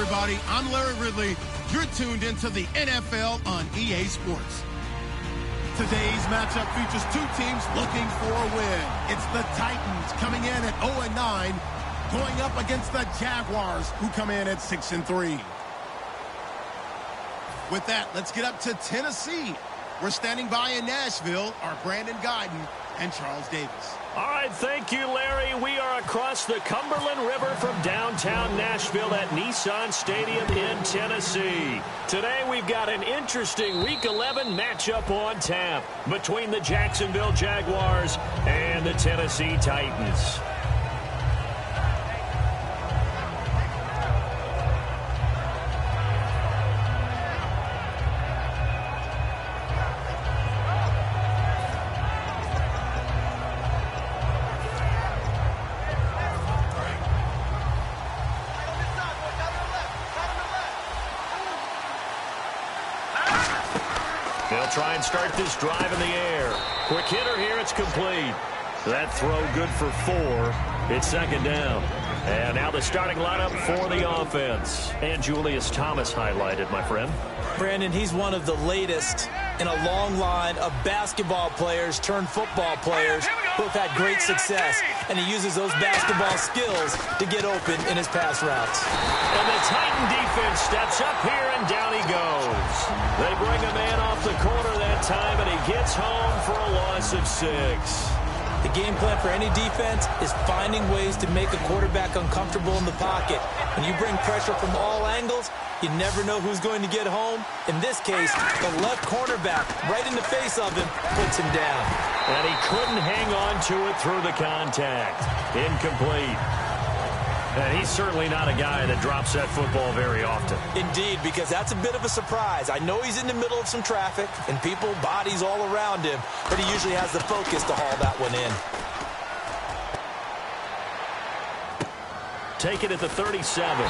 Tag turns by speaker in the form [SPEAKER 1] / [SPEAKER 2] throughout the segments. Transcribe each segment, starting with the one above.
[SPEAKER 1] everybody. I'm Larry Ridley. You're tuned into the NFL on EA Sports. Today's matchup features two teams looking for a win. It's the Titans coming in at 0-9, going up against the Jaguars, who come in at 6-3. With that, let's get up to Tennessee. We're standing by in Nashville, our Brandon Guyton and Charles Davis.
[SPEAKER 2] All right, thank you, Larry. We are across the Cumberland River from downtown Nashville at Nissan Stadium in Tennessee. Today, we've got an interesting Week 11 matchup on tap between the Jacksonville Jaguars and the Tennessee Titans. They'll try and start this drive in the air. Quick hitter here, it's complete. That throw good for 4. It's second down. And now the starting lineup for the offense. And Julius Thomas highlighted, my friend.
[SPEAKER 3] Brandon, he's one of the latest in a long line of basketball players turned football players who have had great success. And he uses those basketball skills to get open in his pass routes.
[SPEAKER 2] And the Titan defense steps up here, and down he goes. They bring a man off the corner that time, and he gets home for a loss of 6.
[SPEAKER 3] The game plan for any defense is finding ways to make a quarterback uncomfortable in the pocket. When you bring pressure from all angles, you never know who's going to get home. In this case, the left cornerback, right in the face of him, puts him down.
[SPEAKER 2] And he couldn't hang on to it through the contact. Incomplete. And he's certainly not a guy that drops that football very often.
[SPEAKER 3] Indeed, because that's a bit of a surprise. I know he's in the middle of some traffic and people, bodies all around him, but he usually has the focus to haul that one in.
[SPEAKER 2] Take it at the 37.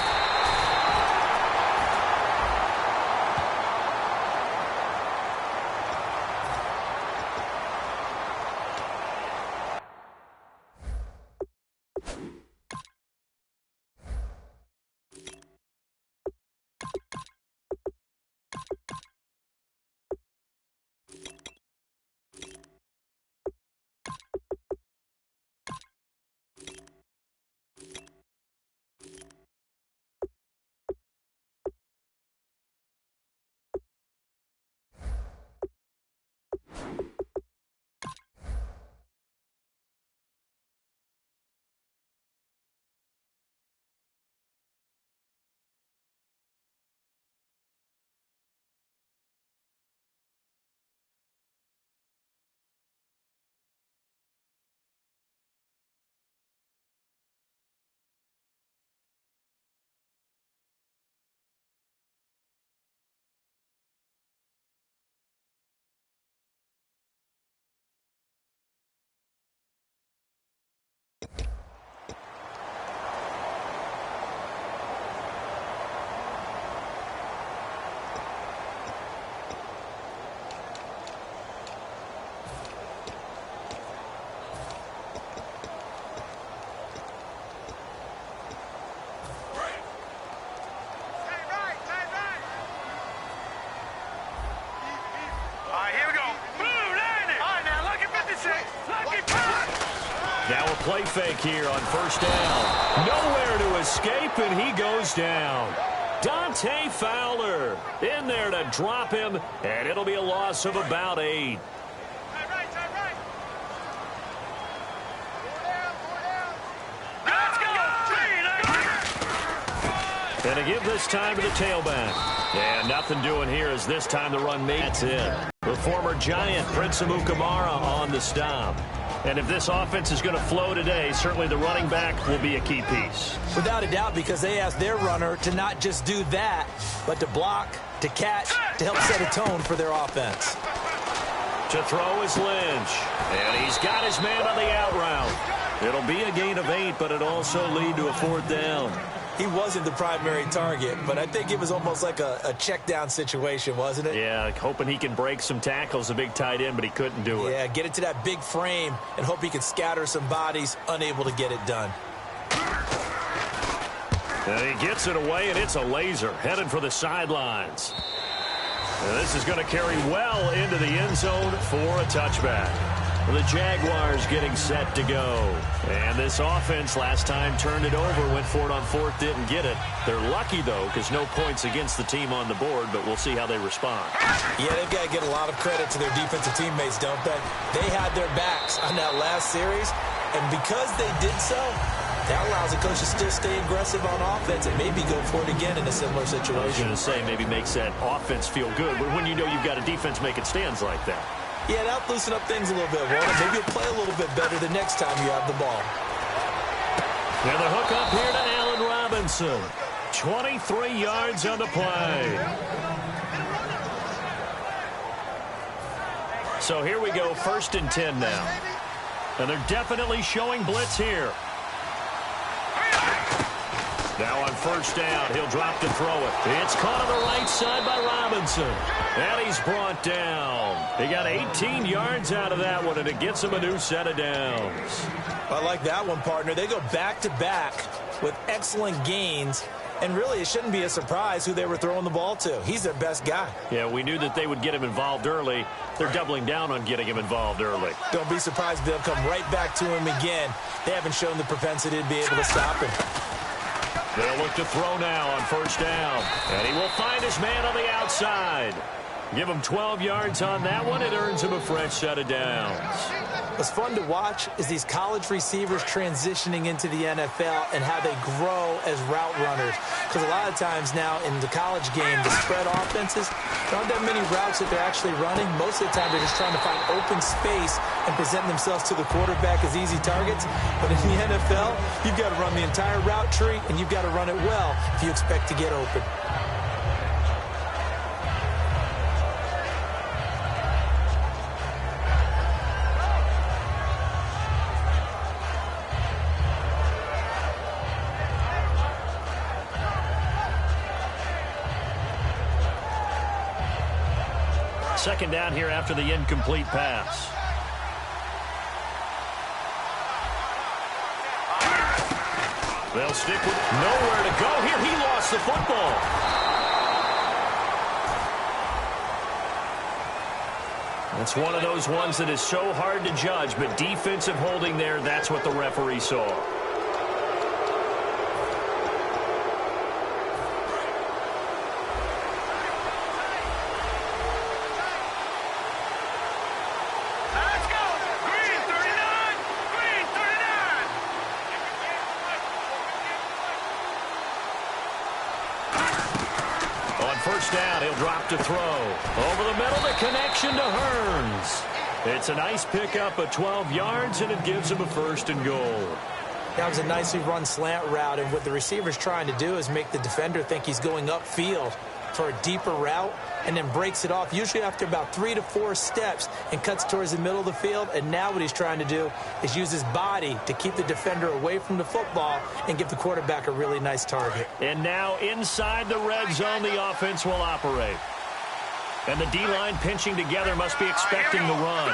[SPEAKER 2] Now a play fake here on first down. Nowhere to escape, and he goes down. Dante Fowler in there to drop him, and it'll be a loss of about 8. And to give this time to the tailback. And nothing doing here as this time the run makes it. The former Giant, Prince Amukamara, on the stop. And if this offense is going to flow today, certainly the running back will be a key piece.
[SPEAKER 3] Without a doubt, because they asked their runner to not just do that, but to block, to catch, to help set a tone for their offense.
[SPEAKER 2] To throw is Lynch. And he's got his man on the out route. It'll be a gain of 8, but it'll also lead to a 4th down.
[SPEAKER 3] He wasn't the primary target, but I think it was almost like a check down situation, wasn't it?
[SPEAKER 2] Yeah, hoping he can break some tackles, a big tight end, but he couldn't do it.
[SPEAKER 3] Yeah, get it to that big frame and hope he can scatter some bodies, unable to get it done.
[SPEAKER 2] And he gets it away, and it's a laser headed for the sidelines. And this is going to carry well into the end zone for a touchback. The Jaguars getting set to go. And this offense last time turned it over, went for it on fourth, didn't get it. They're lucky, though, because no points against the team on the board, but we'll see how they respond.
[SPEAKER 3] Yeah, they've got to get a lot of credit to their defensive teammates, don't they? They had their backs on that last series, and because they did so, that allows the coach to still stay aggressive on offense and maybe go for it again in a similar situation.
[SPEAKER 2] I was going to say maybe makes that offense feel good, but when you know you've got a defense making stands like that.
[SPEAKER 3] Yeah, that'll loosen up things a little bit, won't it? Maybe you'll play a little bit better the next time you have the ball.
[SPEAKER 2] And the hook up here to Allen Robinson. 23 yards on the play. So here we go, 1st and 10 now. And they're definitely showing blitz here. Now on 1st down, he'll drop to throw it. It's caught on the right side by Robinson. And he's brought down. He got 18 yards out of that one, and it gets him a new set of downs.
[SPEAKER 3] I like that one, partner. They go back-to-back with excellent gains. And really, it shouldn't be a surprise who they were throwing the ball to. He's their best guy.
[SPEAKER 2] Yeah, we knew that they would get him involved early. They're doubling down on getting him involved early.
[SPEAKER 3] Don't be surprised if they'll come right back to him again. They haven't shown the propensity to be able to stop him.
[SPEAKER 2] They'll look to throw now on 1st down. And he will find his man on the outside. Give him 12 yards on that one. It earns him a fresh set of downs.
[SPEAKER 3] What's fun to watch is these college receivers transitioning into the NFL and how they grow as route runners. Because a lot of times now in the college game, the spread offenses, there aren't that many routes that they're actually running. Most of the time, they're just trying to find open space and present themselves to the quarterback as easy targets. But in the NFL, you've got to run the entire route tree, and you've got to run it well if you expect to get open.
[SPEAKER 2] Second down here after the incomplete pass. They'll stick with nowhere to go here. He lost the football. It's one of those ones that is so hard to judge, but defensive holding there, that's what the referee saw. To throw. Over the middle, the connection to Hearns. It's a nice pickup of 12 yards, and it gives him a 1st and goal.
[SPEAKER 3] That was a nicely run slant route, and what the receiver's trying to do is make the defender think he's going upfield for a deeper route, and then breaks it off, usually after about 3 to 4 steps, and cuts towards the middle of the field. And now what he's trying to do is use his body to keep the defender away from the football and give the quarterback a really nice target.
[SPEAKER 2] And now inside the red zone, the offense will operate. And the D-line pinching together must be expecting the run.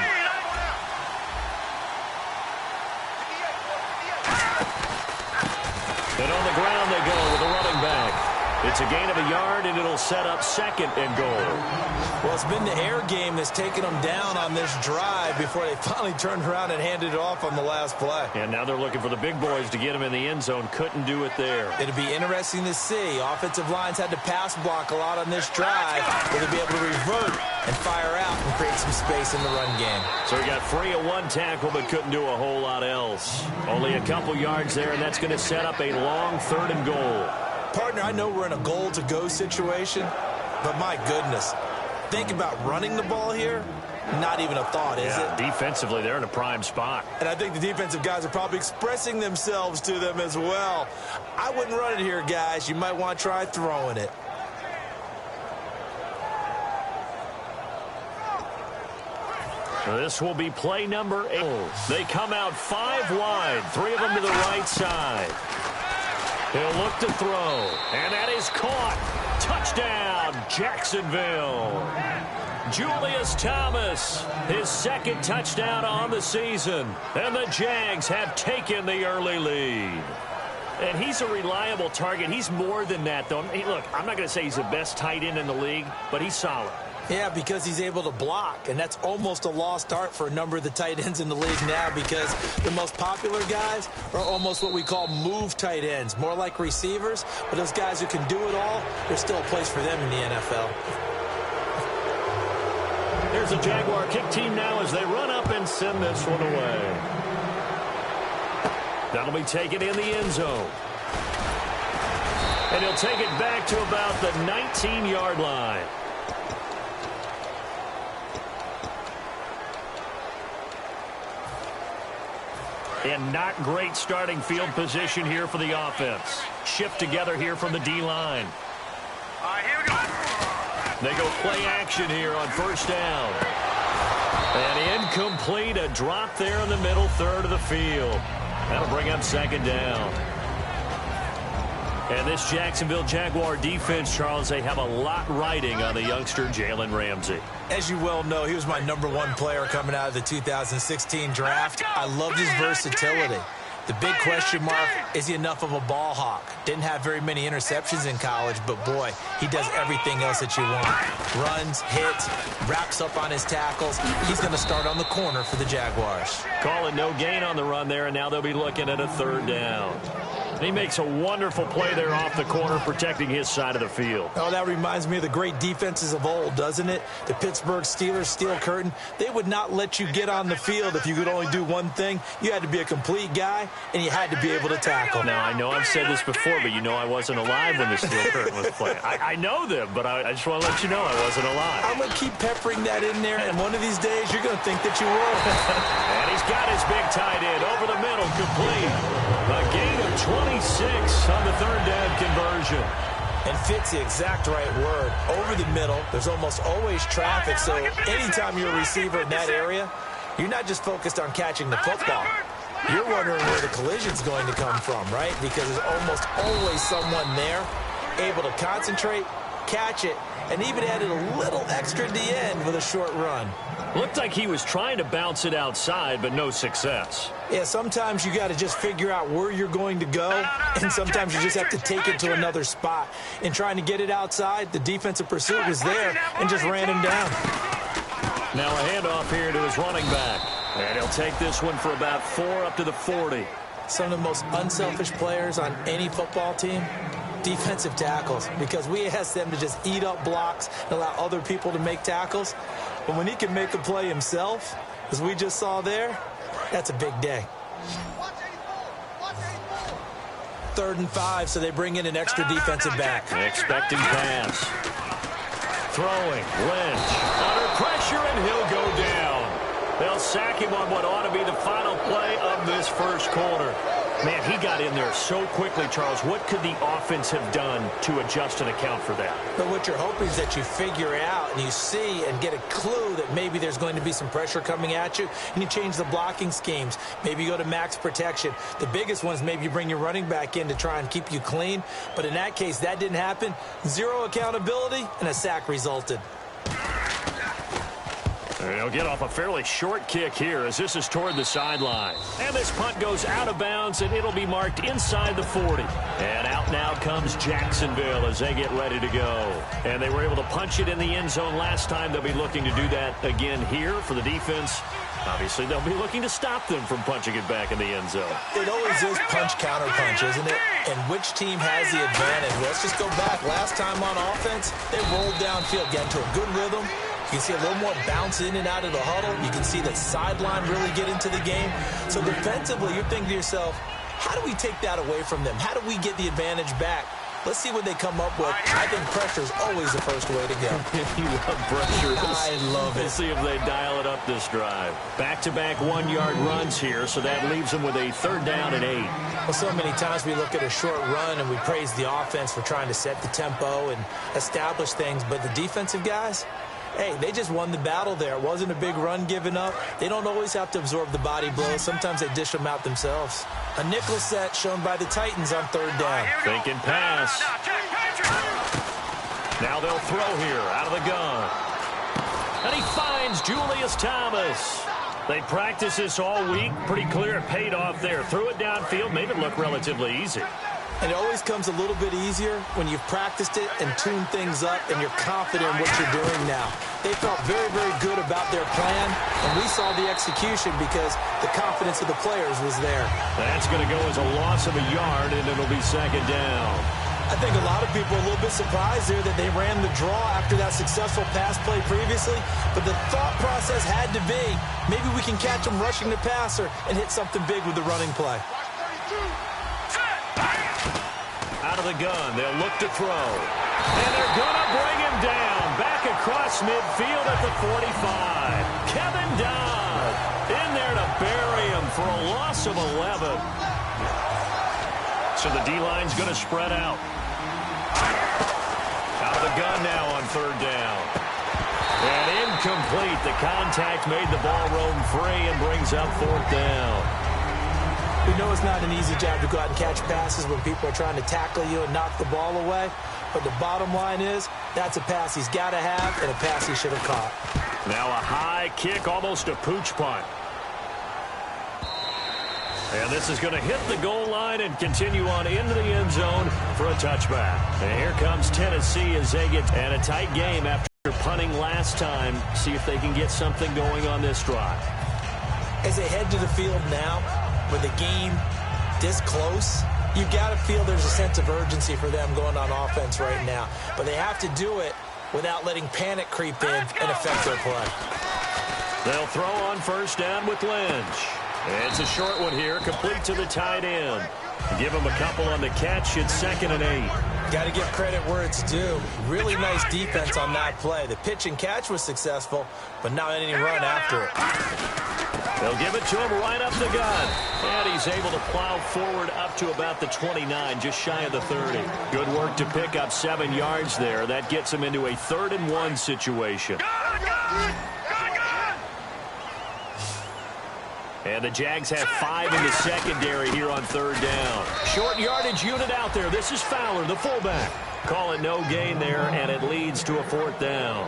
[SPEAKER 2] And on the ground they go with a running back. It's a gain of a yard, and it'll set up 2nd and goal.
[SPEAKER 3] Well, it's been the air game that's taken them down on this drive before they finally turned around and handed it off on the last play.
[SPEAKER 2] And now they're looking for the big boys to get him in the end zone. Couldn't do it there.
[SPEAKER 3] It'll be interesting to see. Offensive lines had to pass block a lot on this drive. Will they be able to revert and fire out and create some space in the run game?
[SPEAKER 2] So he got free of 1 tackle, but couldn't do a whole lot else. Only a couple yards there, and that's going to set up a long 3rd and goal.
[SPEAKER 3] Partner, I know we're in a goal-to-go situation, but my goodness, think about running the ball here. Not even a thought, is it?
[SPEAKER 2] Defensively, they're in a prime spot.
[SPEAKER 3] And I think the defensive guys are probably expressing themselves to them as well. I wouldn't run it here, guys. You might want to try throwing it.
[SPEAKER 2] This will be play number 8. They come out 5 wide, 3 of them to the right side. He'll look to throw, and that is caught. Touchdown, Jacksonville. Julius Thomas, his 2nd touchdown on the season, and the Jags have taken the early lead. And he's a reliable target. He's more than that, though. Hey, look, I'm not going to say he's the best tight end in the league, but he's solid.
[SPEAKER 3] Yeah, because he's able to block, and that's almost a lost art for a number of the tight ends in the league now because the most popular guys are almost what we call move tight ends, more like receivers, but those guys who can do it all, there's still a place for them in the NFL.
[SPEAKER 2] Here's the Jaguar kick team now as they run up and send this one away. That'll be taken in the end zone. And he'll take it back to about the 19-yard line. And not great starting field position here for the offense. Shift together here from the D-line.
[SPEAKER 4] All right, here we go.
[SPEAKER 2] They go play action here on first down. And incomplete, a drop there in the middle third of the field. That'll bring up second down. And this Jacksonville Jaguar defense, Charles, they have a lot riding on the youngster Jalen Ramsey.
[SPEAKER 3] As you well know, he was my #1 player coming out of the 2016 draft. I loved his versatility. The big question mark, is he enough of a ball hawk? Didn't have very many interceptions in college, but boy, he does everything else that you want. Runs, hits, wraps up on his tackles. He's going to start on the corner for the Jaguars.
[SPEAKER 2] Calling no gain on the run there, and now they'll be looking at a third down. He makes a wonderful play there off the corner, protecting his side of the field.
[SPEAKER 3] Oh, that reminds me of the great defenses of old, doesn't it? The Pittsburgh Steelers steel curtain. They would not let you get on the field if you could only do one thing. You had to be a complete guy, and you had to be able to tackle.
[SPEAKER 2] Now, I know I've said this before, but you know I wasn't alive when the steel curtain was playing. I know them, but I just want to let you know I wasn't alive.
[SPEAKER 3] I'm going to keep peppering that in there, and one of these days you're going to think that you were.
[SPEAKER 2] And he's got his big tight end over the middle, complete. A gain of 26 on the third down conversion.
[SPEAKER 3] And fits the exact right word. Over the middle, there's almost always traffic, so anytime you're a receiver in that area, you're not just focused on catching the football. You're wondering where the collision's going to come from, right? Because there's almost always someone there able to concentrate, catch it, and even added a little extra at the end with a short run.
[SPEAKER 2] Looked like he was trying to bounce it outside, but no success.
[SPEAKER 3] Yeah, sometimes you got to just figure out where you're going to go, and sometimes you just have to take it to another spot. In trying to get it outside, the defensive pursuit was there and just ran him down.
[SPEAKER 2] Now a handoff here to his running back. And he'll take this one for about 4 up to the 40.
[SPEAKER 3] Some of the most unselfish players on any football team, defensive tackles, because we ask them to just eat up blocks and allow other people to make tackles. But when he can make a play himself, as we just saw there, that's a big day. 3rd and 5, so they bring in an extra defensive back.
[SPEAKER 2] Expecting pass. Throwing. Lynch. Under pressure, and he'll go down. They'll sack him on what ought to be the final play of this first quarter. Man, he got in there so quickly, Charles. What could the offense have done to adjust and account for that?
[SPEAKER 3] But what you're hoping is that you figure out and you see and get a clue that maybe there's going to be some pressure coming at you, and you change the blocking schemes. Maybe you go to max protection. The biggest one is maybe you bring your running back in to try and keep you clean. But in that case, that didn't happen. 0 accountability, and a sack resulted.
[SPEAKER 2] He'll get off a fairly short kick here as this is toward the sideline. And this punt goes out of bounds, and it'll be marked inside the 40. And out now comes Jacksonville as they get ready to go. And they were able to punch it in the end zone last time. They'll be looking to do that again here for the defense. Obviously, they'll be looking to stop them from punching it back in the end zone.
[SPEAKER 3] It always is punch-counter-punch, isn't it? And which team has the advantage? Well, let's just go back. Last time on offense, they rolled downfield, got into a good rhythm. You can see a little more bounce in and out of the huddle. You can see the sideline really get into the game. So defensively, you're thinking to yourself, how do we take that away from them? How do we get the advantage back? Let's see what they come up with. I think pressure is always the first way to go.
[SPEAKER 2] You love pressure.
[SPEAKER 3] I love it.
[SPEAKER 2] Let's see if they dial it up this drive. Back-to-back 1-yard runs here, so that leaves them with a 3rd down and 8.
[SPEAKER 3] Well, so many times we look at a short run and we praise the offense for trying to set the tempo and establish things, but the defensive guys, hey, they just won the battle there. It wasn't a big run given up. They don't always have to absorb the body blows. Sometimes they dish them out themselves. A nickel set shown by the Titans on 3rd down.
[SPEAKER 2] Thinking pass. Now they'll throw here out of the gun. And he finds Julius Thomas. They practiced this all week. Pretty clear it paid off there. Threw it downfield, made it look relatively easy.
[SPEAKER 3] And it always comes a little bit easier when you've practiced it and tuned things up and you're confident in what you're doing now. They felt very, very good about their plan, and we saw the execution because the confidence of the players was there.
[SPEAKER 2] That's going to go as a loss of a yard, and it'll be second down.
[SPEAKER 3] I think a lot of people are a little bit surprised there that they ran the draw after that successful pass play previously, but the thought process had to be, maybe we can catch them rushing the passer and hit something big with the running play.
[SPEAKER 2] Out of the gun, they'll look to throw. And they're going to bring him down. Back across midfield at the 45. Kevin Dodd in there to bury him for a loss of 11. So the D-line's going to spread out. Out of the gun now on third down. And incomplete. The contact made the ball roam free and brings up fourth down.
[SPEAKER 3] We know it's not an easy job to go out and catch passes when people are trying to tackle you and knock the ball away. But the bottom line is, that's a pass he's got to have and a pass he should have caught.
[SPEAKER 2] Now a high kick, almost a pooch punt. And this is going to hit the goal line and continue on into the end zone for a touchback. And here comes Tennessee as they get at a tight game after punting last time. See if they can get something going on this drive.
[SPEAKER 3] As they head to the field now, with the game this close, you got to feel there's a sense of urgency for them going on offense right now. But they have to do it without letting panic creep in and affect their play.
[SPEAKER 2] They'll throw on first down with Lynch. It's a short one here, complete to the tight end. Give him a couple on the catch. It's 2nd and 8.
[SPEAKER 3] Got to give credit where it's due. Really nice defense on that play. The pitch and catch was successful, but not any run after it.
[SPEAKER 2] They'll give it to him right up the gun. And he's able to plow forward up to about the 29, just shy of the 30. Good work to pick up 7 yards there. That gets him into a 3rd and 1 situation. And the Jags have 5 in the secondary here on third down. Short yardage unit out there. This is Fowler, the fullback. Call it no gain there, and it leads to a 4th down.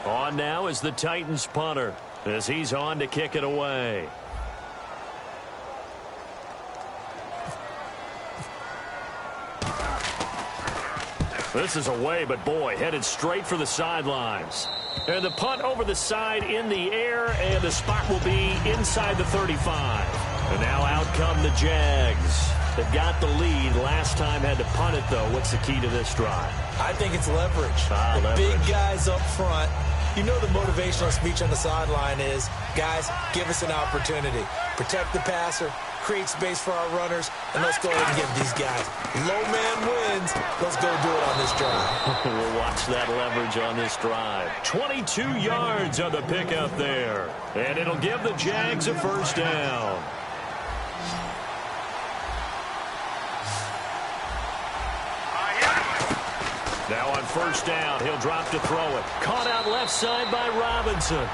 [SPEAKER 2] On now is the Titans punter as he's on to kick it away. This is away, but boy, headed straight for the sidelines. And the punt over the side in the air, and the spot will be inside the 35. And now out come the Jags. They've got the lead. Last time had to punt it, though. What's the key to this drive?
[SPEAKER 3] I think it's leverage. The big guys up front. You know the motivational speech on the sideline is, guys, give us an opportunity. Protect the passer, create space for our runners, and let's go ahead and give these guys. Low man wins. Let's go do it on this drive.
[SPEAKER 2] We'll watch that leverage on this drive. 22 yards on the pickup there. And it'll give the Jags a first down. Now on first down, he'll drop to throw it. Caught out left side by Robinson.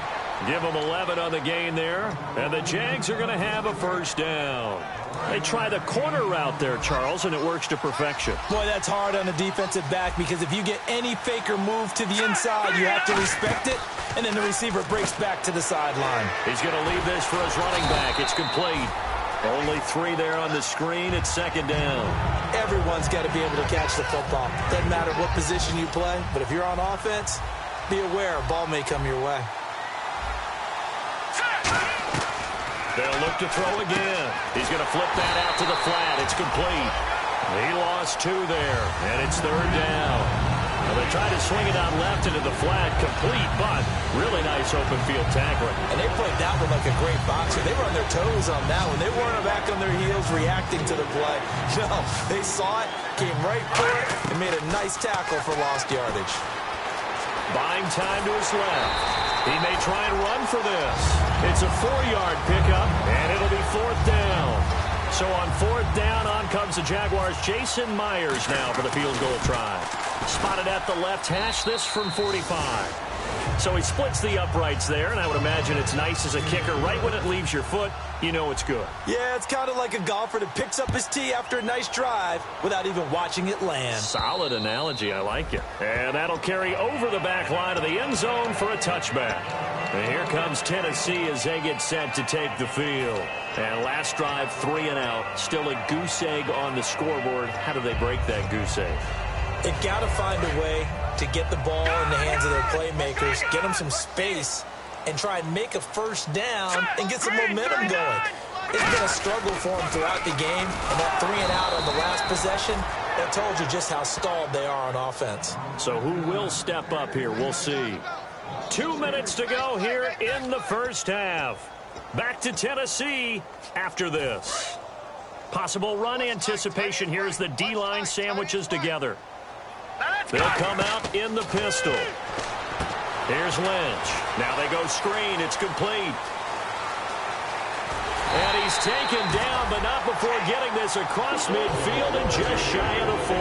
[SPEAKER 2] Give them 11 on the gain there. And the Jags are going to have a first down. They try the corner route there, Charles, and it works to perfection.
[SPEAKER 3] Boy, that's hard on the defensive back because if you get any faker move to the inside, you have to respect it, and then the receiver breaks back to the sideline.
[SPEAKER 2] He's going to leave this for his running back. It's complete. Only 3 there on the screen. It's second down.
[SPEAKER 3] Everyone's got to be able to catch the football. Doesn't matter what position you play, but if you're on offense, be aware a ball may come your way.
[SPEAKER 2] They'll look to throw again. He's going to flip that out to the flat. It's complete. He lost 2 there, and it's third down. Now they try to swing it out left into the flat. Complete, but really nice open field tackling.
[SPEAKER 3] And they played that one like a great boxer. They were on their toes on that one. They weren't back on their heels reacting to the play. No, they saw it, came right for it, and made a nice tackle for lost yardage.
[SPEAKER 2] Buying time to his left. He may try and run for this. It's a 4-yard pickup, and it'll be fourth down. So on fourth down, on comes the Jaguars' Jason Myers now for the field goal try. Spotted at the left hash, this from 45. So he splits the uprights there, and I would imagine it's nice as a kicker. Right when it leaves your foot, you know it's good.
[SPEAKER 3] Yeah, it's kind of like a golfer that picks up his tee after a nice drive without even watching it land.
[SPEAKER 2] Solid analogy. I like it. And that'll carry over the back line of the end zone for a touchback. And here comes Tennessee as they get set to take the field. And last drive, 3 and out. Still a goose egg on the scoreboard. How do they break that goose egg?
[SPEAKER 3] They've got to find a way to get the ball in the hands of their playmakers, get them some space, and try and make a first down and get some momentum going. It's been a struggle for them throughout the game, and that 3 and out on the last possession, that told you just how stalled they are on offense.
[SPEAKER 2] So who will step up here? We'll see. 2 minutes to go here in the first half. Back to Tennessee after this. Possible run anticipation here as the D-line sandwiches together. They'll come out in the pistol. Here's Lynch. Now they go screen. It's complete. And he's taken down, but not before getting this across midfield and just shy of the 40.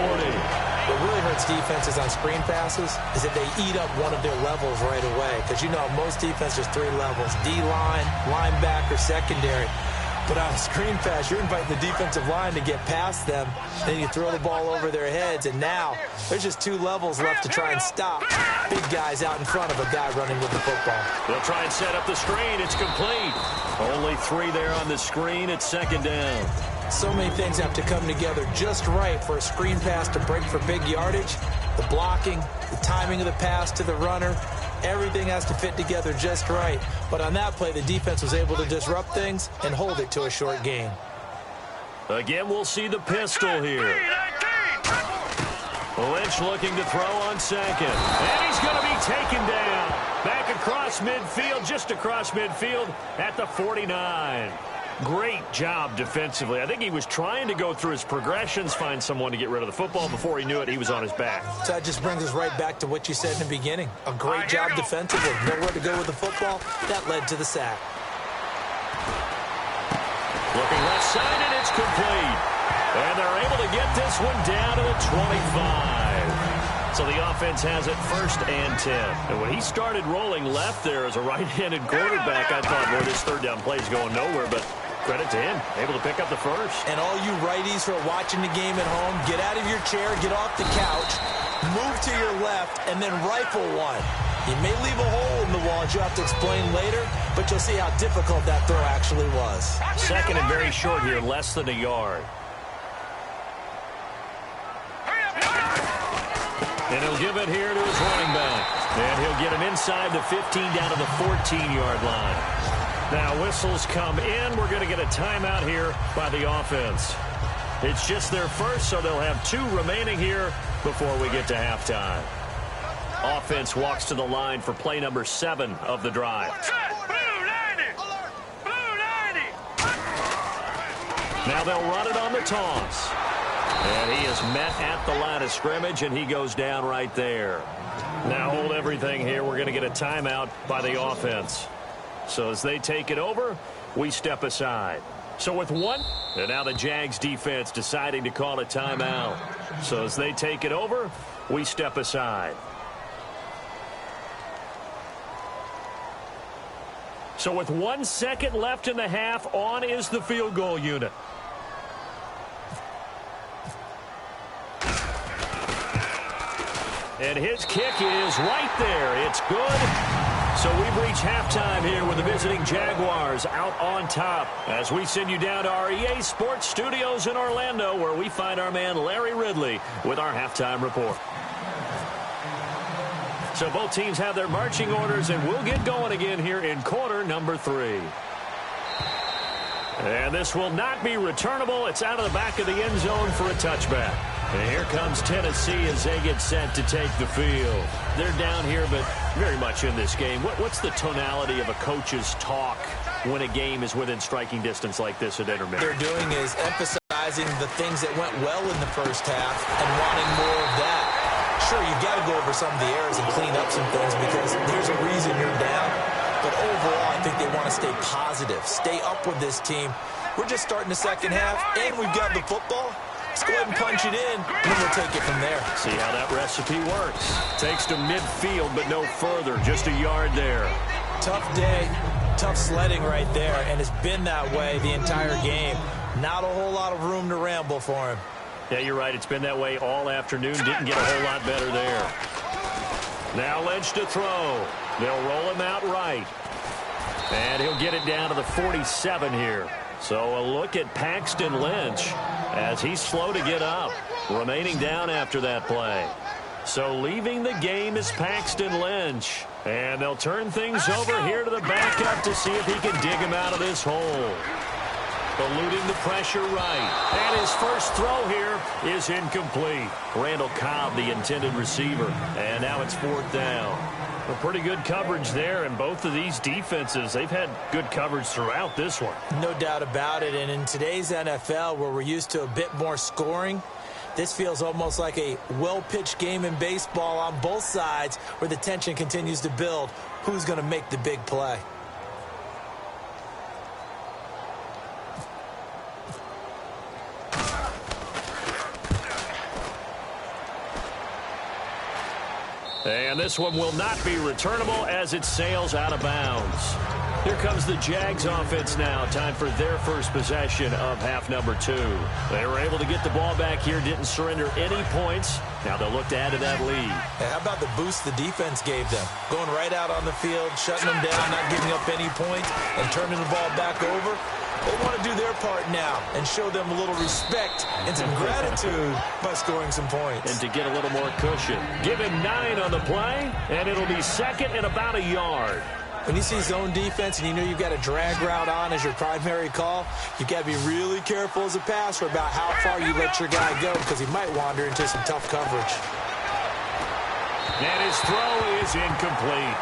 [SPEAKER 3] What really hurts defenses on screen passes is that they eat up one of their levels right away. Because, you know, most defense, there's 3 levels. D-line, linebacker, secondary. But on a screen pass, you're inviting the defensive line to get past them. Then you throw the ball over their heads. And now there's just 2 levels left to try and stop big guys out in front of a guy running with the football.
[SPEAKER 2] They'll try and set up the screen. It's complete. Only 3 there on the screen. It's second down.
[SPEAKER 3] So many things have to come together just right for a screen pass to break for big yardage. The blocking, the timing of the pass to the runner, everything has to fit together just right. But on that play, the defense was able to disrupt things and hold it to a short gain.
[SPEAKER 2] Again, we'll see the pistol here. Lynch looking to throw on second. And he's going to be taken down. Back across midfield, just across midfield at the 49. Great job defensively. I think he was trying to go through his progressions, find someone to get rid of the football. Before he knew it, he was on his back.
[SPEAKER 3] So that just brings us right back to what you said in the beginning. A great job defensively. Nowhere to go with the football. That led to the sack.
[SPEAKER 2] Looking left side, and it's complete. And they're able to get this one down to the 25. So the offense has it 1st and 10. And when he started rolling left there as a right-handed quarterback, I thought, boy, this third down play is going nowhere. But credit to him, able to pick up the first.
[SPEAKER 3] And all you righties who are watching the game at home, get out of your chair, get off the couch, move to your left, and then rifle one. You may leave a hole in the wall, as you have to explain later, but you'll see how difficult that throw actually was.
[SPEAKER 2] Second and very short here, less than a yard. And he'll give it here to his running back. And he'll get him inside the 15 down to the 14-yard line. Now whistles come in. We're going to get a timeout here by the offense. It's just their first, so they'll have 2 remaining here before we get to halftime. Offense walks to the line for play number 7 of the drive. Now they'll run it on the toss. And he is met at the line of scrimmage, and he goes down right there. Now hold everything here. We're going to get a timeout by the offense. So as they take it over, we step aside. So with 1, and now the Jags defense deciding to call a timeout. So as they take it over, we step aside. So with 1 second left in the half, on is the field goal unit. And his kick is right there. It's good. So we've reached halftime here with the visiting Jaguars out on top as we send you down to our EA Sports Studios in Orlando, where we find our man Larry Ridley with our halftime report. So both teams have their marching orders, and we'll get going again here in quarter number 3. And this will not be returnable. It's out of the back of the end zone for a touchback. And here comes Tennessee as they get set to take the field. They're down here, but very much in this game. What's the tonality of a coach's talk when a game is within striking distance like this at intermission?
[SPEAKER 3] What they're doing is emphasizing the things that went well in the first half and wanting more of that. Sure, you've got to go over some of the errors and clean up some things because there's a reason you're down. But overall, I think they want to stay positive, stay up with this team. We're just starting the second half, and we've got the football. Let's go ahead and punch it in, and then we'll take it from there.
[SPEAKER 2] See how that recipe works. Takes to midfield, but no further. Just a yard there.
[SPEAKER 3] Tough day, tough sledding right there, and it's been that way the entire game. Not a whole lot of room to ramble for him.
[SPEAKER 2] Yeah, you're right. It's been that way all afternoon. Didn't get a whole lot better there. Now Lynch to throw. They'll roll him out right. And he'll get it down to the 47 here. So a look at Paxton Lynch as he's slow to get up, remaining down after that play. So leaving the game is Paxton Lynch. And they'll turn things over here to the backup to see if he can dig him out of this hole. Eluding the pressure right. And his first throw here is incomplete. Randall Cobb, the intended receiver. And now it's 4th down. Well, pretty good coverage there, and both of these defenses, they've had good coverage throughout this one.
[SPEAKER 3] No doubt about it, and in today's NFL, where we're used to a bit more scoring, this feels almost like a well-pitched game in baseball on both sides where the tension continues to build. Who's going to make the big play?
[SPEAKER 2] And this one will not be returnable as it sails out of bounds. Here comes the Jags offense now. Time for their first possession of half number 2. They were able to get the ball back here, didn't surrender any points. Now they'll look to add to that lead.
[SPEAKER 3] Hey, how about the boost the defense gave them? Going right out on the field, shutting them down, not giving up any points, and turning the ball back over. They want to do their part now and show them a little respect and some gratitude by scoring some points.
[SPEAKER 2] And to get a little more cushion. Give him 9 on the play, and it'll be second and about a yard.
[SPEAKER 3] When you see zone defense and you know you've got a drag route on as your primary call, you've got to be really careful as a passer about how far you let your guy go because he might wander into some tough coverage.
[SPEAKER 2] And his throw is incomplete.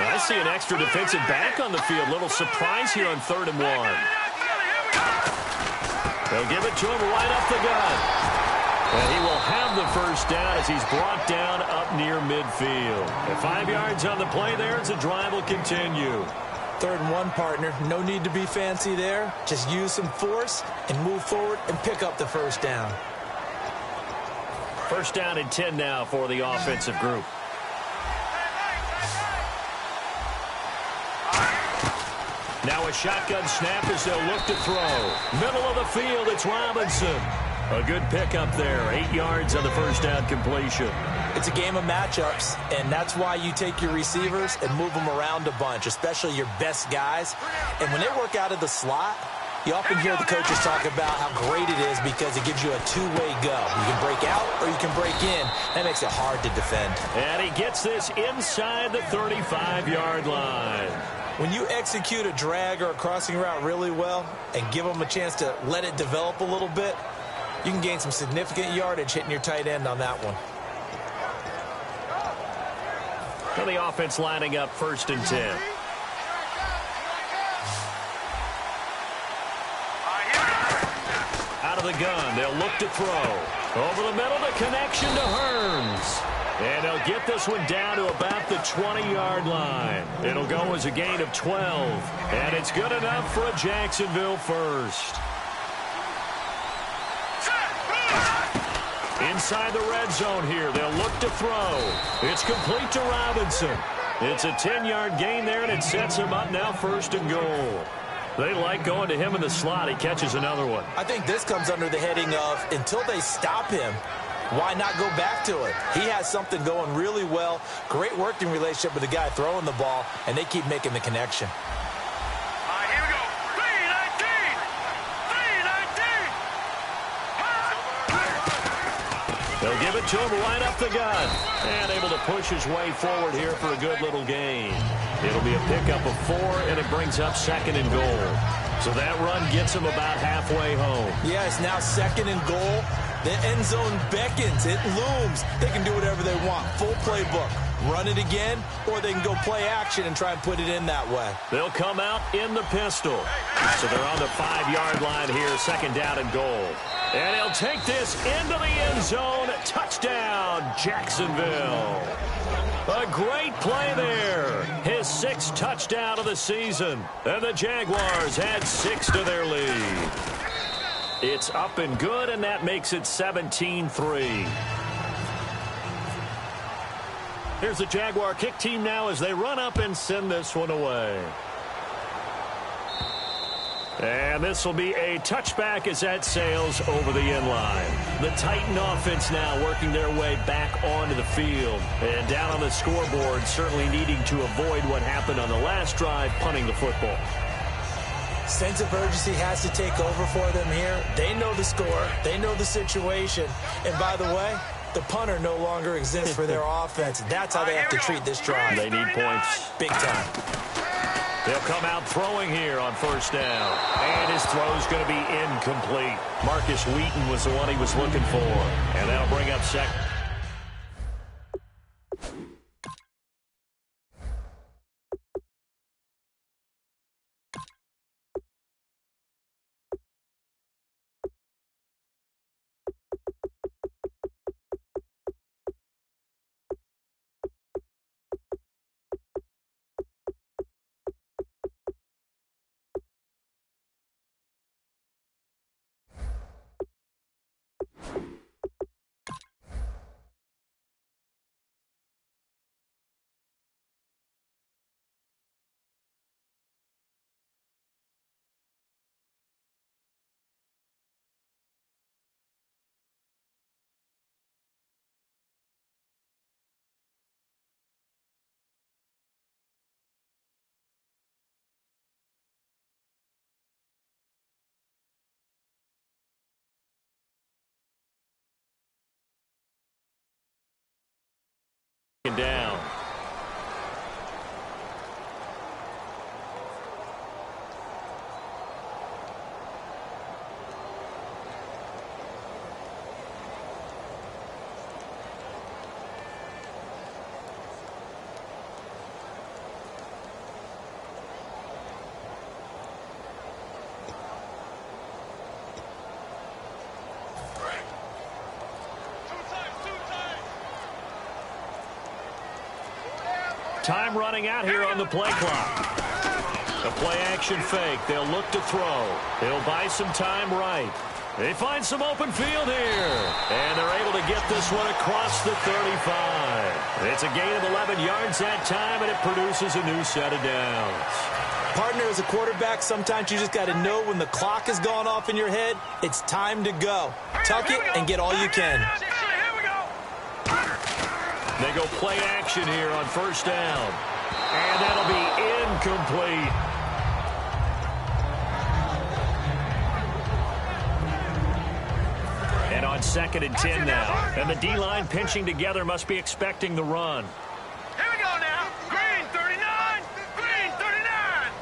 [SPEAKER 2] I see an extra defensive back on the field. Little surprise here on 3rd and 1. They'll give it to him right up the gut. And he will have the first down as he's brought down up near midfield. At 5 yards on the play there as the drive will continue.
[SPEAKER 3] 3rd and 1, partner. No need to be fancy there. Just use some force and move forward and pick up the first down.
[SPEAKER 2] First down and 10 now for the offensive group. Now a shotgun snap as they'll look to throw. Middle of the field, it's Robinson. A good pickup there. 8 yards on the first down completion.
[SPEAKER 3] It's a game of matchups, and that's why you take your receivers and move them around a bunch, especially your best guys. And when they work out of the slot, you often hear the coaches talk about how great it is because it gives you a two-way go. You can break out or you can break in. That makes it hard to defend.
[SPEAKER 2] And he gets this inside the 35-yard line.
[SPEAKER 3] When you execute a drag or a crossing route really well and give them a chance to let it develop a little bit, you can gain some significant yardage hitting your tight end on that one.
[SPEAKER 2] So the offense lining up 1st and 10. Out of the gun, they'll look to throw. Over the middle, the connection to Hearns. And they'll get this one down to about the 20-yard line. It'll go as a gain of 12. And it's good enough for a Jacksonville first. Inside the red zone here, they'll look to throw. It's complete to Robinson. It's a 10-yard gain there, and it sets him up now 1st and goal. They like going to him in the slot. He catches another one.
[SPEAKER 3] I think this comes under the heading of until they stop him, why not go back to it? He has something going really well. Great working relationship with the guy throwing the ball, and they keep making the connection.
[SPEAKER 4] Here we go. 319. 319.
[SPEAKER 2] They'll give it to him right up the gut. And able to push his way forward here for a good little gain. It'll be a pickup of 4, and it brings up 2nd and goal. So that run gets him about halfway home.
[SPEAKER 3] Yeah, it's now 2nd and goal. The end zone beckons. It looms. They can do whatever they want. Full playbook. Run it again, or they can go play action and try and put it in that way.
[SPEAKER 2] They'll come out in the pistol. So they're on the 5-yard line here, 2nd down and goal. And he'll take this into the end zone. Touchdown, Jacksonville. A great play there. His 6th touchdown of the season. And the Jaguars add 6 to their lead. It's up and good, and that makes it 17-3. Here's the Jaguar kick team now as they run up and send this one away. And this will be a touchback as that sails over the end line. The Titan offense now working their way back onto the field. And down on the scoreboard, certainly needing to avoid what happened on the last drive, punting the football.
[SPEAKER 3] Sense of urgency has to take over for them here. They know the score. They know the situation. And by the way, the punter no longer exists for their offense. That's how they have to treat this drive.
[SPEAKER 2] They need points.
[SPEAKER 3] Big time.
[SPEAKER 2] They'll come out throwing here on first down. And his throw's going to be incomplete. Marcus Wheaton was the one he was looking for. And that'll bring up second. Down. Time running out here on the play clock. A play-action fake. They'll look to throw. They'll buy some time right. They find some open field here. And they're able to get this one across the 35. It's a gain of 11 yards that time, and it produces a new set of downs.
[SPEAKER 3] Partner, as a quarterback, sometimes you just got to know when the clock has gone off in your head, it's time to go. Tuck it and get all you can.
[SPEAKER 2] They go play action here on first down. And that'll be incomplete. And on 2nd and 10 now. And the D-line pinching together must be expecting the run.
[SPEAKER 4] Here we go now. Green 39. Green 39.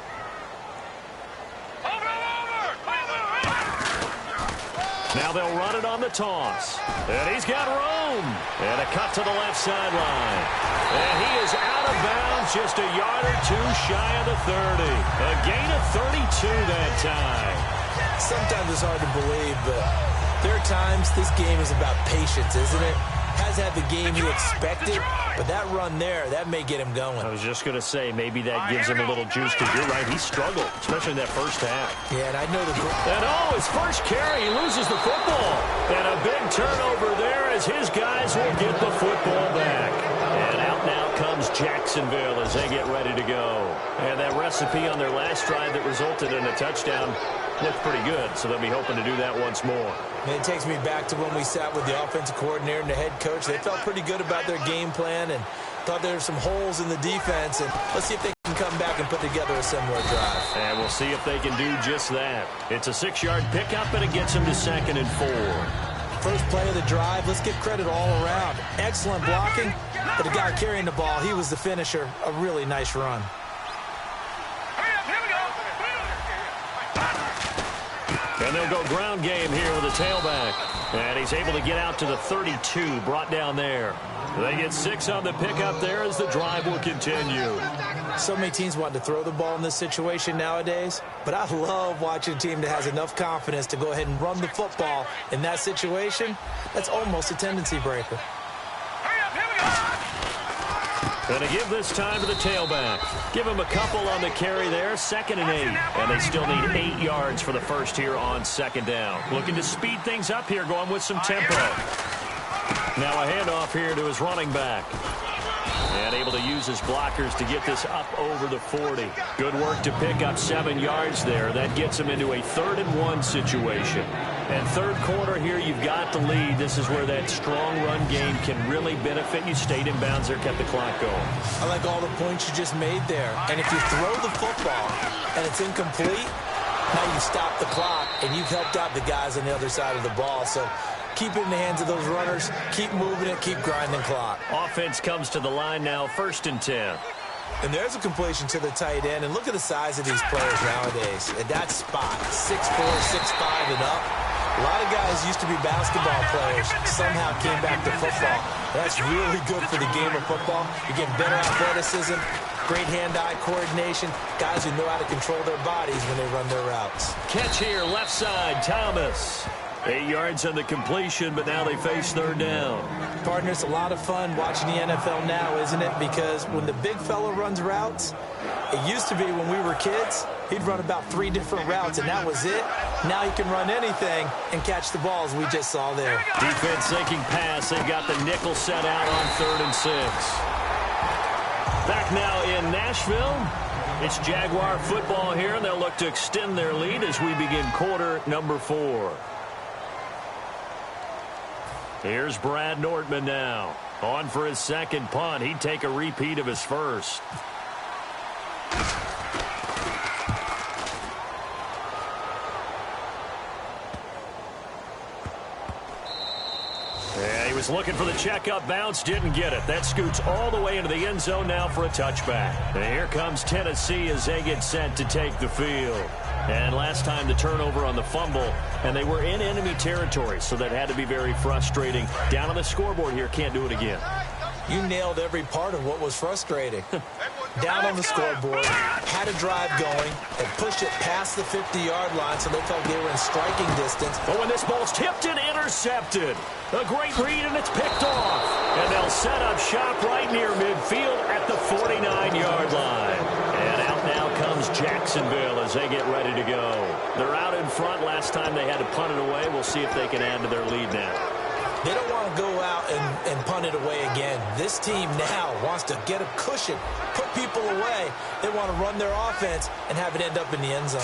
[SPEAKER 4] Over.
[SPEAKER 2] Now they'll run it on the toss. And he's got room. And a cut to the left sideline. And he is out of bounds just a yard or two shy of the 30. A gain of 32 that time.
[SPEAKER 3] Sometimes it's hard to believe, but there are times this game is about patience, isn't it? Hasn't had the game he expected, but that run there, that may get him going.
[SPEAKER 2] I was just going to say, maybe that gives him a little juice, because you're right, he struggled, especially in that first half.
[SPEAKER 3] Yeah, and I know the...
[SPEAKER 2] And his first carry, he loses the football. And a big turnover there as his guys will get the football back. And out now comes Jacksonville as they get ready to go. And that recipe on their last drive that resulted in a touchdown looked pretty good, so they'll be hoping to do that once more.
[SPEAKER 3] And it takes me back to when we sat with the offensive coordinator and the head coach. They felt pretty good about their game plan and thought there were some holes in the defense. And let's see if they can come back and put together a similar drive.
[SPEAKER 2] And we'll see if they can do just that. It's a 6-yard pickup, and it gets them to 2nd and 4.
[SPEAKER 3] First play of the drive, let's give credit all around. Excellent blocking, but the guy carrying the ball, he was the finisher. A really nice run.
[SPEAKER 2] And they'll go ground game here with a tailback. And he's able to get out to the 32, brought down there. They get 6 on the pickup there as the drive will continue.
[SPEAKER 3] So many teams want to throw the ball in this situation nowadays, but I love watching a team that has enough confidence to go ahead and run the football. In that situation, that's almost a tendency breaker.
[SPEAKER 2] And to give this time to the tailback. Give him a couple on the carry there, 2nd and 8. And they still need 8 yards for the first here on 2nd down. Looking to speed things up here, going with some tempo. Now a handoff here to his running back. And able to use his blockers to get this up over the 40. Good work to pick up 7 yards there. That gets him into a 3rd-and-1 situation. And third quarter here, you've got the lead. This is where that strong run game can really benefit you. Stayed in bounds there, kept the clock going.
[SPEAKER 3] I like all the points you just made there. And if you throw the football and it's incomplete, now you stop the clock and you've helped out the guys on the other side of the ball. So keep it in the hands of those runners. Keep moving it. Keep grinding clock.
[SPEAKER 2] Offense comes to the line now, 1st and 10.
[SPEAKER 3] And there's a completion to the tight end. And look at the size of these players nowadays. At that spot, 6'4", 6'5", and up. A lot of guys used to be basketball players, somehow came back to football. That's really good for the game of football. You're getting better athleticism, great hand-eye coordination, guys who know how to control their bodies when they run their routes.
[SPEAKER 2] Catch here, left side, Thomas. 8 yards on the completion, but now they face 3rd down.
[SPEAKER 3] Partner, it's a lot of fun watching the NFL now, isn't it? Because when the big fella runs routes, it used to be when we were kids, he'd run about 3 different routes, and that was it. Now he can run anything and catch the balls we just saw there.
[SPEAKER 2] Defense sinking pass. They've got the nickel set out on 3rd and 6. Back now in Nashville. It's Jaguar football here, and they'll look to extend their lead as we begin quarter number 4. Here's Brad Nortman now. On for his 2nd punt. He'd take a repeat of his 1st. Yeah, he was looking for the checkup bounce, didn't get it. That scoots all the way into the end zone now for a touchback. And here comes Tennessee as they get set to take the field. And last time the turnover on the fumble, and they were in enemy territory, so that had to be very frustrating. Down on the scoreboard here, can't do it again.
[SPEAKER 3] You nailed every part of what was frustrating. Down on the scoreboard, had a drive going, and pushed it past the 50-yard line so they felt they were in striking distance.
[SPEAKER 2] But when this ball's tipped and intercepted, a great read, and it's picked off. And they'll set up shop right near midfield at the 49-yard line. And out now comes Jacksonville as they get ready to go. They're out in front. Last time they had to punt it away. We'll see if they can add to their lead now.
[SPEAKER 3] They don't want to go out and punt it away again. This team now wants to get a cushion, put people away. They want to run their offense and have it end up in the end zone.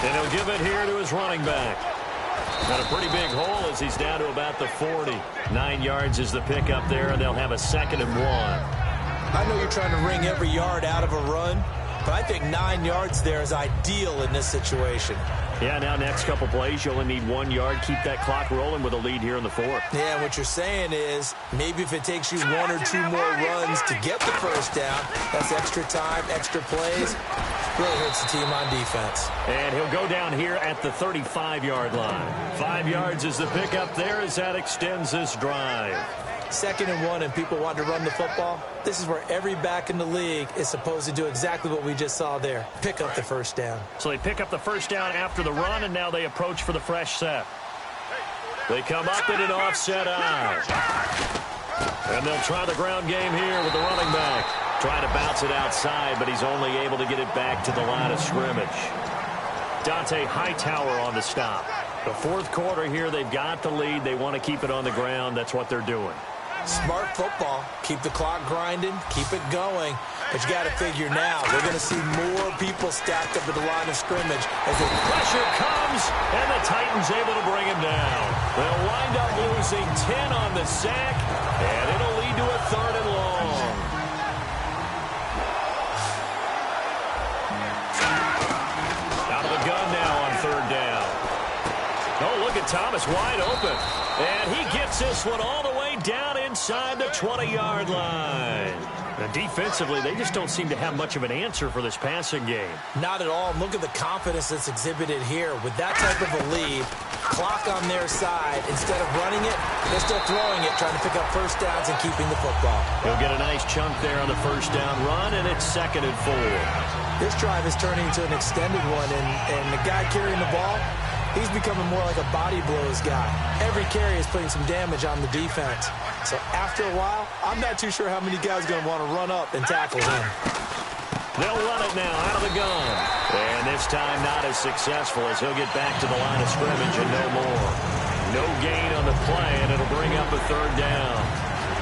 [SPEAKER 2] And he'll give it here to his running back. Got a pretty big hole as he's down to about the 40. 9 yards is the pickup there, and they'll have a 2nd and 1.
[SPEAKER 3] I know you're trying to wring every yard out of a run, but I think 9 yards there is ideal in this situation.
[SPEAKER 2] Yeah, now next couple plays, you only need 1 yard. Keep that clock rolling with a lead here in the 4th.
[SPEAKER 3] Yeah, what you're saying is maybe if it takes you 1 or 2 more runs to get the 1st down, that's extra time, extra plays. Really hurts the team on defense.
[SPEAKER 2] And he'll go down here at the 35-yard line. 5 yards is the pickup there as that extends this drive.
[SPEAKER 3] 2nd and 1 and people want to run the football. This is where every back in the league is supposed to do exactly what we just saw there. Pick up the 1st down.
[SPEAKER 2] So they pick up the 1st down after the run, and now they approach for the fresh set. They come up in an offset eye. And they'll try the ground game here with the running back. Trying to bounce it outside, but he's only able to get it back to the line of scrimmage. Dante Hightower on the stop. The 4th quarter here, they've got the lead. They want to keep it on the ground. That's what they're doing.
[SPEAKER 3] Smart football. Keep the clock grinding. Keep it going. But you got to figure now, we're going to see more people stacked up at the line of scrimmage. As the
[SPEAKER 2] pressure comes, and the Titans able to bring him down. They'll wind up losing 10 on the sack, and it'll lead to a 3rd and long. Out of the gun now on 3rd down. Oh, look at Thomas wide open. And he gets this one all the way down inside the 20-yard line. And defensively, they just don't seem to have much of an answer for this passing game.
[SPEAKER 3] Not at all. Look at the confidence that's exhibited here. With that type of a lead, clock on their side, instead of running it, they're still throwing it, trying to pick up 1st downs and keeping the football.
[SPEAKER 2] He'll get a nice chunk there on the 1st down run, and it's 2nd and 4.
[SPEAKER 3] This drive is turning into an extended one, and the guy carrying the ball, he's becoming more like a body blows guy. Every carry is putting some damage on the defense. So after a while, I'm not too sure how many guys are going to want to run up and tackle him.
[SPEAKER 2] They'll run it now out of the gun. And this time not as successful as he'll get back to the line of scrimmage and no more. No gain on the play, and it'll bring up a 3rd down.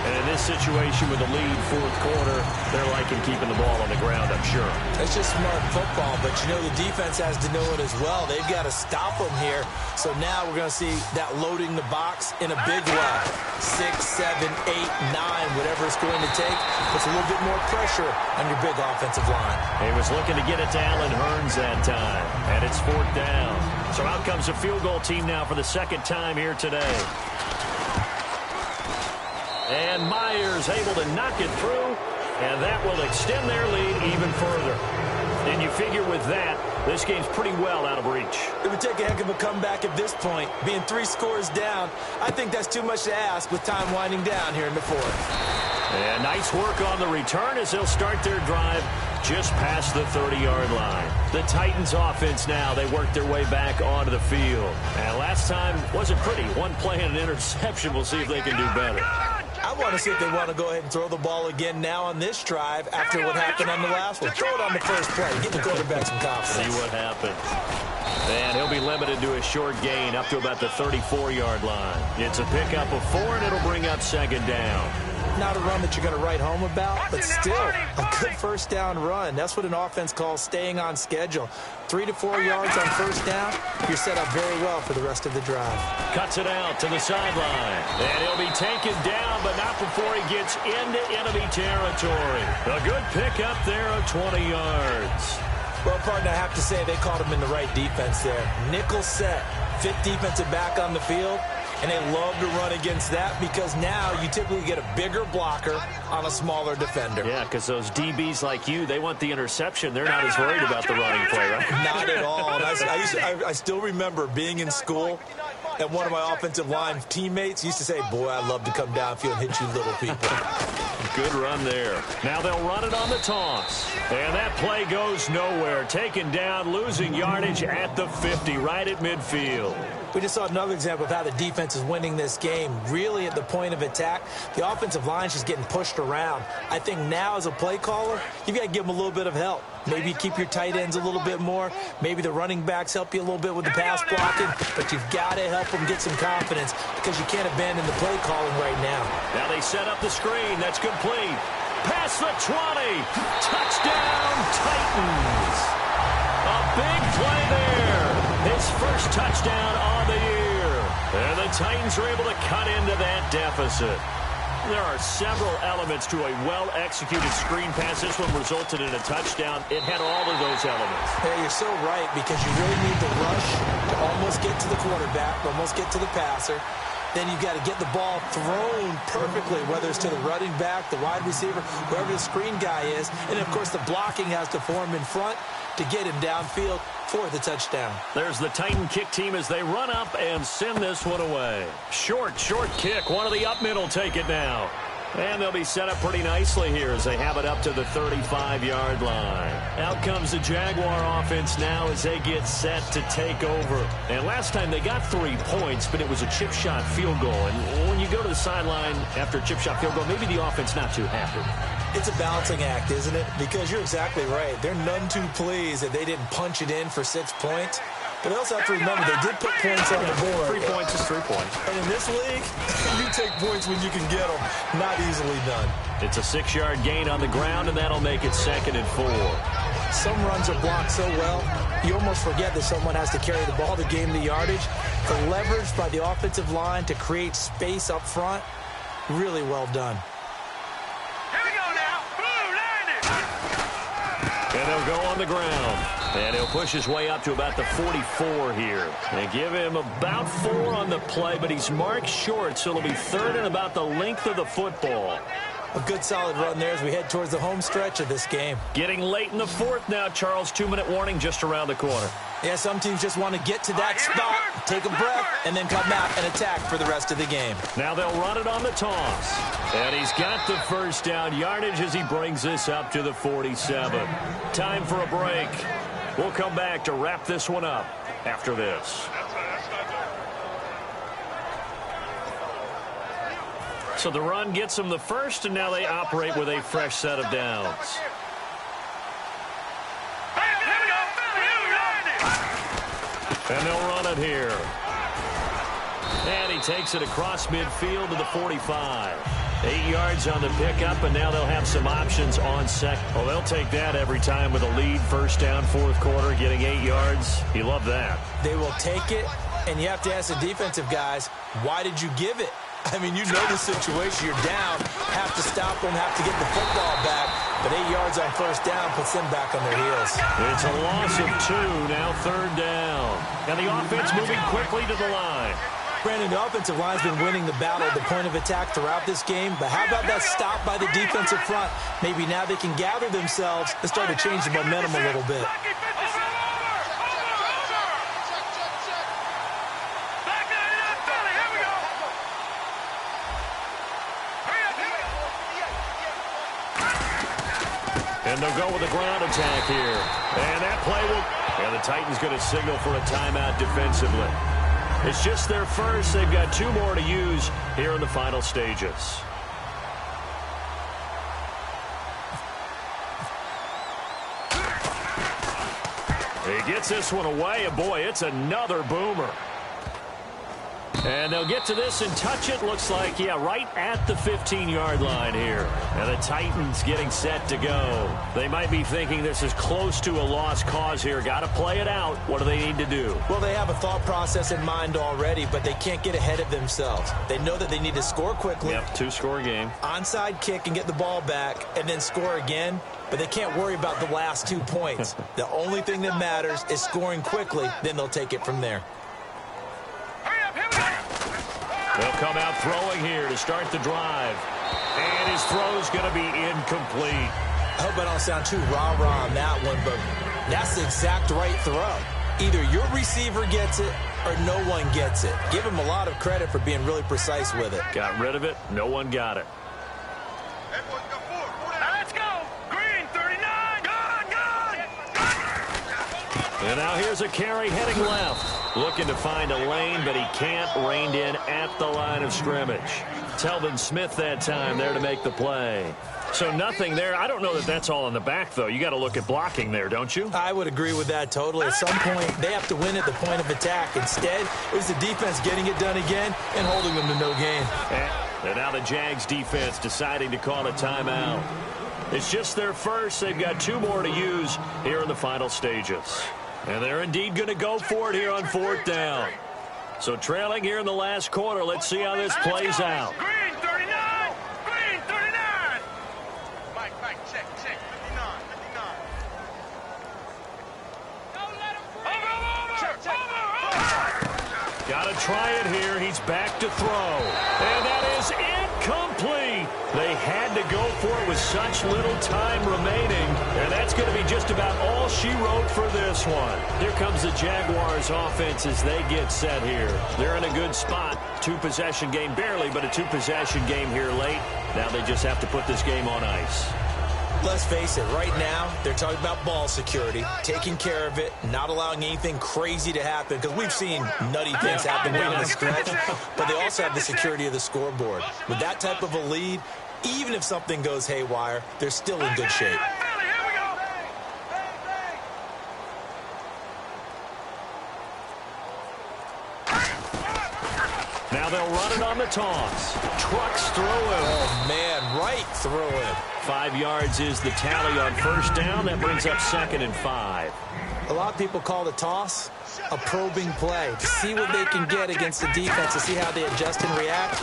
[SPEAKER 2] And in this situation with the lead fourth quarter, they're liking keeping the ball on the ground, I'm sure.
[SPEAKER 3] It's just smart football, but you know the defense has to know it as well. They've got to stop them here. So now we're going to see that loading the box in a big way. 6, 7, 8, 9, whatever it's going to take. Puts a little bit more pressure on your big offensive line.
[SPEAKER 2] He was looking to get it to Allen Hurns that time, and it's fourth down. So out comes a field goal team now for the second time here today. And Myers able to knock it through, and that will extend their lead even further. And you figure with that, this game's pretty well out of reach.
[SPEAKER 3] It would take a heck of a comeback at this point. Being 3 scores down, I think that's too much to ask with time winding down here in the fourth.
[SPEAKER 2] And nice work on the return as they'll start their drive just past the 30-yard line. The Titans offense now, they work their way back onto the field. And last time wasn't pretty. One play and an interception. We'll see if they can do better.
[SPEAKER 3] I want to see if they want to go ahead and throw the ball again now on this drive after what happened on the last one. Throw it on the first play. Get the quarterback some confidence.
[SPEAKER 2] See what happens. And he'll be limited to a short gain up to about the 34-yard line. It's a pickup of 4, and it'll bring up second down.
[SPEAKER 3] Not a run that you're going to write home about, but still a good first down run. That's what an offense calls staying on schedule. 3 to 4 yards on first down, you're set up very well for the rest of the drive.
[SPEAKER 2] Cuts it out to the sideline. And he'll be taken down, but not before he gets into enemy territory. A good pickup there of 20 yards.
[SPEAKER 3] Well, partner, I have to say they caught him in the right defense there. Nickel set, 5th defensive back on the field. And they love to run against that because now you typically get a bigger blocker on a smaller defender.
[SPEAKER 2] Yeah, because those DBs like you, they want the interception. They're not as worried about the running play, right?
[SPEAKER 3] Not at all. And I still remember being in school, and one of my offensive line teammates used to say, boy, I'd love to come downfield and hit you little people.
[SPEAKER 2] Good run there. Now they'll run it on the toss. And that play goes nowhere. Taken down, losing yardage at the 50, right at midfield.
[SPEAKER 3] We just saw another example of how the defense is winning this game. Really at the point of attack, the offensive line's just getting pushed around. I think now as a play caller, you've got to give them a little bit of help. Maybe keep your tight ends a little bit more. Maybe the running backs help you a little bit with the pass blocking. But you've got to help them get some confidence because you can't abandon the play calling right now.
[SPEAKER 2] Now they set up the screen. That's complete. Past the 20. Touchdown, Titans. A big play there. His first touchdown on the year. And the Titans are able to cut into that deficit. There are several elements to a well-executed screen pass. This one resulted in a touchdown. It had all of those elements.
[SPEAKER 3] Yeah, you're so right because you really need the rush to almost get to the quarterback, almost get to the passer. Then you've got to get the ball thrown perfectly, whether it's to the running back, the wide receiver, whoever the screen guy is. And, of course, the blocking has to form in front to get him downfield for the touchdown.
[SPEAKER 2] There's the Titan kick team as they run up and send this one away. Short kick. One of the up middle take it now. And they'll be set up pretty nicely here as they have it up to the 35-yard line. Out comes the Jaguar offense now as they get set to take over. And last time they got 3 points, but it was a chip shot field goal. And when you go to the sideline after a chip shot field goal, maybe the offense not too happy.
[SPEAKER 3] It's a balancing act, isn't it? Because you're exactly right. They're none too pleased that they didn't punch it in for 6 points. But they also have to remember they did put points on the board.
[SPEAKER 2] 3 points is 3 points.
[SPEAKER 3] And in this league, you take points when you can get them. Not easily done.
[SPEAKER 2] It's a 6-yard gain on the ground, and that'll make it 2nd and 4.
[SPEAKER 3] Some runs are blocked so well, you almost forget that someone has to carry the ball to gain the yardage. The leverage by the offensive line to create space up front, really well done.
[SPEAKER 4] Here we go now. Blue landed.
[SPEAKER 2] And they'll go on the ground. And he'll push his way up to about the 44 here. They give him about 4 on the play, but he's marked short, so it'll be 3rd and about the length of the football.
[SPEAKER 3] A good solid run there as we head towards the home stretch of this game.
[SPEAKER 2] Getting late in the 4th now, Charles. 2-minute warning just around the corner.
[SPEAKER 3] Yeah, some teams just want to get to that spot, take a breath, and then come out and attack for the rest of the game.
[SPEAKER 2] Now they'll run it on the toss. And he's got the first down yardage as he brings this up to the 47. Time for a break. We'll come back to wrap this one up after this. So the run gets them the first, and now they operate with a fresh set of downs. And they'll run it here. And he takes it across midfield to the 45. 8 yards on the pickup, and now they'll have some options on second. Well, they'll take that every time with a lead. First down, fourth quarter, getting 8 yards. You love that.
[SPEAKER 3] They will take it, and you have to ask the defensive guys, why did you give it? I mean, you know the situation. You're down, have to stop them, have to get the football back. But 8 yards on first down puts them back on their heels.
[SPEAKER 2] It's a loss of 2, now third down. And the offense moving quickly to the line.
[SPEAKER 3] Brandon, the offensive line's been winning the battle at the point of attack throughout this game, but how about that stop by the defensive front? Maybe now they can gather themselves and start to change the momentum a little bit.
[SPEAKER 2] And they'll go with a ground attack here. And that play will... And the Titans going to signal for a timeout defensively. It's just their first. They've got 2 more to use here in the final stages. He gets this one away, and boy, it's another boomer. And they'll get to this and touch it. Looks like, yeah, right at the 15-yard line here. And the Titans getting set to go. They might be thinking this is close to a lost cause here. Got to play it out. What do they need to do?
[SPEAKER 3] Well, they have a thought process in mind already, but they can't get ahead of themselves. They know that they need to score quickly.
[SPEAKER 2] Yep, 2-score game.
[SPEAKER 3] Onside kick and get the ball back and then score again. But they can't worry about the last 2 points. The only thing that matters is scoring quickly. Then they'll take it from there.
[SPEAKER 2] They'll come out throwing here to start the drive. And his throw's going to be incomplete.
[SPEAKER 3] I hope I don't sound too rah-rah on that one, but that's the exact right throw. Either your receiver gets it or no one gets it. Give him a lot of credit for being really precise with it.
[SPEAKER 2] Got rid of it. No one got it.
[SPEAKER 4] Let's go. Green 39. Gone.
[SPEAKER 2] And now here's a carry heading left. Looking to find a lane, but he can't. Reined in at the line of scrimmage. Telvin Smith that time there to make the play. So nothing there. I don't know that that's all in the back, though. You got to look at blocking there, don't you?
[SPEAKER 3] I would agree with that totally. At some point, they have to win at the point of attack. Instead, it was the defense getting it done again and holding them to no gain.
[SPEAKER 2] And now the Jags defense deciding to call a timeout. It's just their first. They've got 2 more to use here in the final stages. And they're indeed going to go for it here on fourth down. So trailing here in the last quarter. Let's see how this plays out.
[SPEAKER 4] Green 39. Green 39. Mike, check. 59. Don't let him breathe. Over.
[SPEAKER 2] Got to try it here. He's back to throw. And that is incomplete. They had to go for it with such little time remaining. And that's going to be just about all she wrote for this one. Here comes the Jaguars offense as they get set here. They're in a good spot. 2-possession game, barely, but a 2-possession game here late. Now they just have to put this game on ice.
[SPEAKER 3] Let's face it, right now, they're talking about ball security, taking care of it, not allowing anything crazy to happen, because we've seen nutty things happen down the stretch, but they also have the security of the scoreboard. With that type of a lead, even if something goes haywire, they're still in good shape.
[SPEAKER 2] Now they'll run it on the toss. Trucks through him.
[SPEAKER 3] Oh, man, right through him.
[SPEAKER 2] 5 yards is the tally on first down. That brings up 2nd and 5.
[SPEAKER 3] A lot of people call the toss a probing play to see what they can get against the defense, to see how they adjust and react.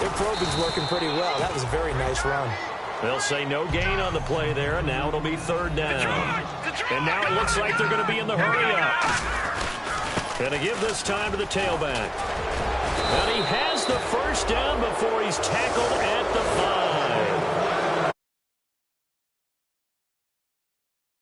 [SPEAKER 3] Their probing's working pretty well. That was a very nice run.
[SPEAKER 2] They'll say no gain on the play there, and now it'll be third down. And now it looks like they're going to be in the hurry-up. Going to give this time to the tailback. And he has the first down before he's tackled at the 5.